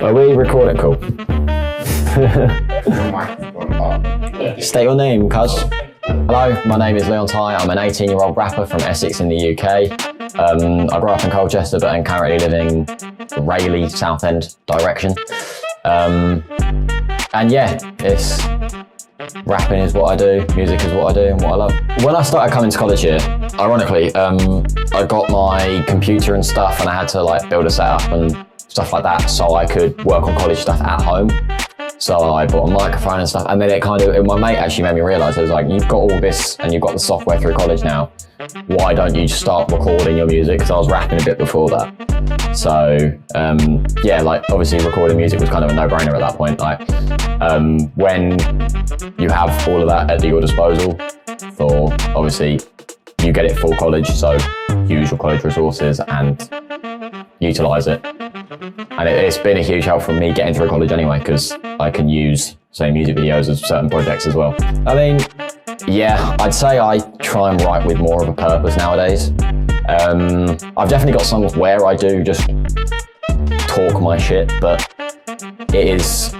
Are we recording? Cool. State your name, cuz. Hello, my name is Leon Tye. I'm an 18-year-old rapper from Essex in the UK. I grew up in Colchester, but I'm currently living Rayleigh, Southend direction. And yeah, it's rapping is what I do, music is what I do and what I love. When I started coming to college here, ironically, I got my computer and stuff, and I had to like build a setup and stuff like that so I could work on college stuff at home. So I bought a microphone and stuff, and then my mate actually made me realise, it was like, you've got all this and you've got the software through college now, why don't you just start recording your music? Because I was rapping a bit before that. So yeah, like obviously recording music was kind of a no-brainer at that point. Like when you have all of that at your disposal, for obviously you get it for college, so use your college resources and utilise it. And it's been a huge help for me getting through college anyway, because I can use, say, music videos as certain projects as well. I mean, yeah, I'd say I try and write with more of a purpose nowadays. I've definitely got songs where I do just talk my shit, but it's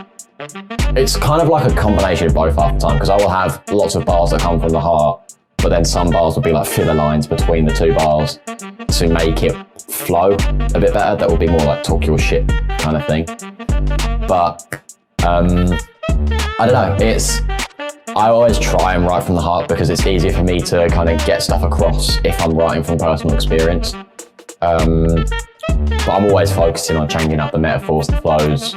kind of like a combination of both half the time, because I will have lots of bars that come from the heart, but then some bars will be like filler lines between the two bars to make it flow a bit better. That will be more like talk your shit kind of thing. But I don't know, I always try and write from the heart because it's easier for me to kind of get stuff across if I'm writing from personal experience. But I'm always focusing on changing up the metaphors, the flows,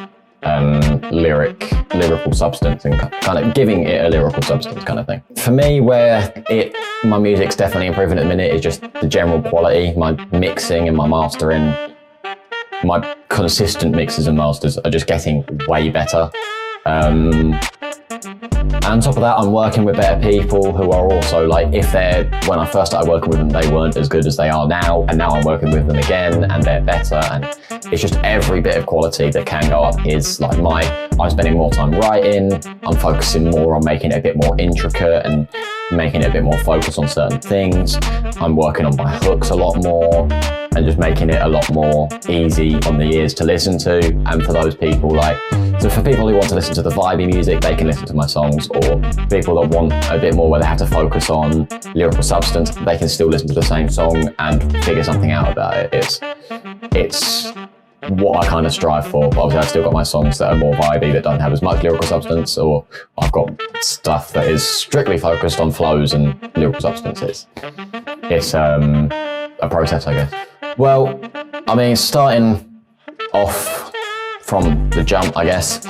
lyrical substance, and kind of giving it a lyrical substance kind of thing. For me, where my music's definitely improving at the minute is just the general quality. My mixing and my mastering, my consistent mixes and masters are just getting way better. And on top of that, I'm working with better people who are also like, when I first started working with them, they weren't as good as they are now, and now I'm working with them again and they're better, and it's just every bit of quality that can go up is like I'm spending more time writing, I'm focusing more on making it a bit more intricate and making it a bit more focused on certain things. I'm working on my hooks a lot more and just making it a lot more easy on the ears to listen to. And for those people so for people who want to listen to the vibey music, they can listen to my songs, or people that want a bit more where they have to focus on lyrical substance, they can still listen to the same song and figure something out about it. It's what I kind of strive for, but obviously I've still got my songs that are more vibey, that don't have as much lyrical substance, or I've got stuff that is strictly focused on flows and lyrical substances. It's a process, I guess. Well, I mean, starting off from the jump, I guess,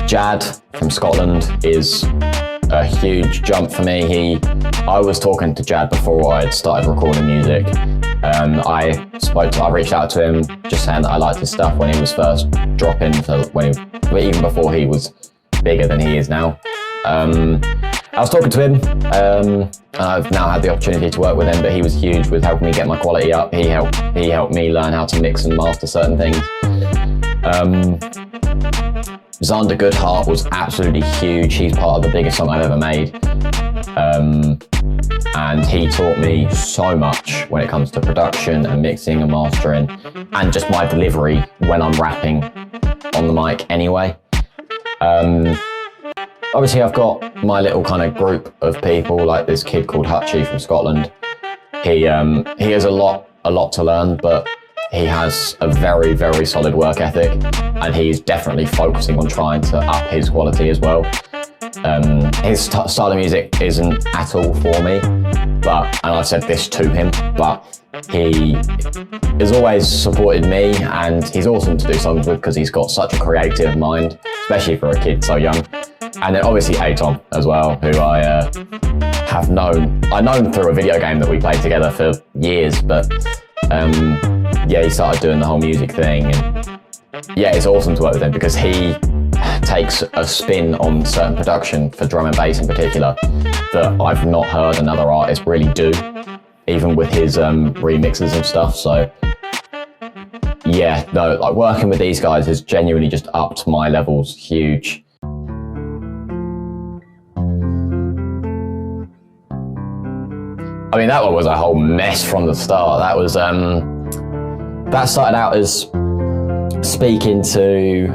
Jad from Scotland is a huge jump for me. I was talking to Jad before I had started recording music. I reached out to him just saying that I liked his stuff when he was first dropping, even before he was bigger than he is now. I was talking to him, and I've now had the opportunity to work with him, but he was huge with helping me get my quality up. He helped me learn how to mix and master certain things. Xander Goodhart was absolutely huge. He's part of the biggest song I've ever made. And he taught me so much when it comes to production and mixing and mastering, and just my delivery when I'm rapping on the mic anyway. Obviously I've got my little kind of group of people, like this kid called Hutchie from Scotland. He has a lot to learn, but he has a very, very solid work ethic, and he's definitely focusing on trying to up his quality as well. His style of music isn't at all for me, and I've said this to him, but he has always supported me, and he's awesome to do songs with because he's got such a creative mind, especially for a kid so young. And then obviously Atom as well, who I have known through a video game that we played together for years, but yeah, he started doing the whole music thing, and yeah, it's awesome to work with him because he takes a spin on certain production for drum and bass in particular that I've not heard another artist really do, even with his remixes and stuff. So yeah, no, like working with these guys has genuinely just upped my levels huge. I mean, that one was a whole mess from the start. That started out as speaking to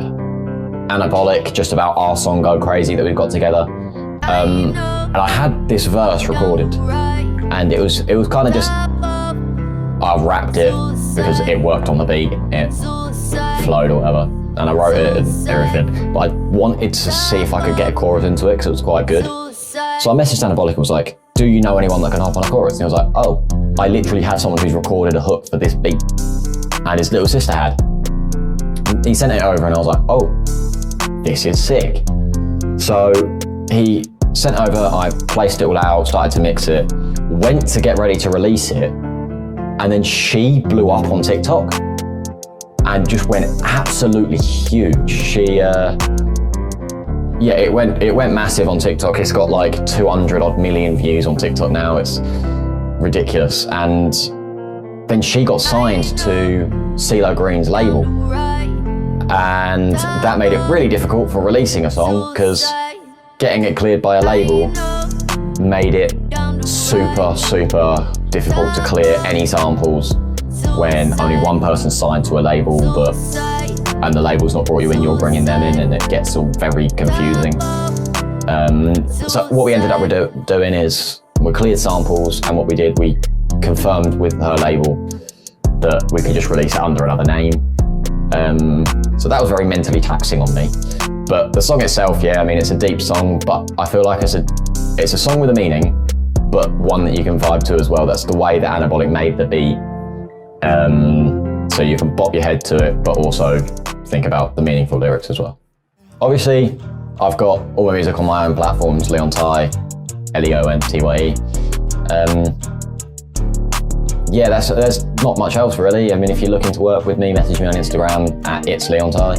Anabolic just about our song Go Crazy that we've got together. And I had this verse recorded, and it was kind of just, I rapped it because it worked on the beat, it flowed or whatever, and I wrote it and everything. But I wanted to see if I could get a chorus into it because it was quite good. So I messaged Anabolic and was like, do you know anyone that can hop on a chorus? And he was like, oh, I literally had someone who's recorded a hook for this beat, and his little sister had. He sent it over and I was like, oh, this is sick. So he sent over, I placed it all out, started to mix it, went to get ready to release it, and then she blew up on TikTok and just went absolutely huge. She, yeah, it went massive on TikTok. It's got like 200 odd million views on TikTok now. It's ridiculous. And then she got signed to CeeLo Green's label. And that made it really difficult for releasing a song because getting it cleared by a label made it super, super difficult to clear any samples when only one person's signed to a label, and the label's not brought you in, you're bringing them in, and it gets all very confusing. So what we ended up doing is we cleared samples, and what we did, we confirmed with her label that we could just release it under another name. So that was very mentally taxing on me. But the song itself, yeah, I mean, it's a deep song, but I feel like it's a song with a meaning, but one that you can vibe to as well. That's the way that Anabolic made the beat. So you can bop your head to it, but also think about the meaningful lyrics as well. Obviously, I've got all my music on my own platforms, Leon Tye, Leontye. Yeah, there's not much else really. I mean, if you're looking to work with me, message me on Instagram at It's Leon Tye.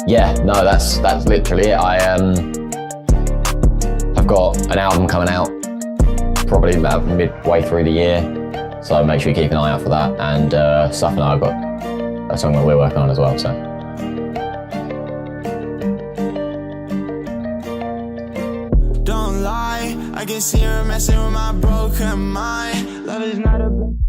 Yeah, no, that's literally it. I've got an album coming out probably about midway through the year, so make sure you keep an eye out for that. And Saf and I have got a song that we're working on as well. So. Don't lie, I can see her messing with my broken mind. Love is not a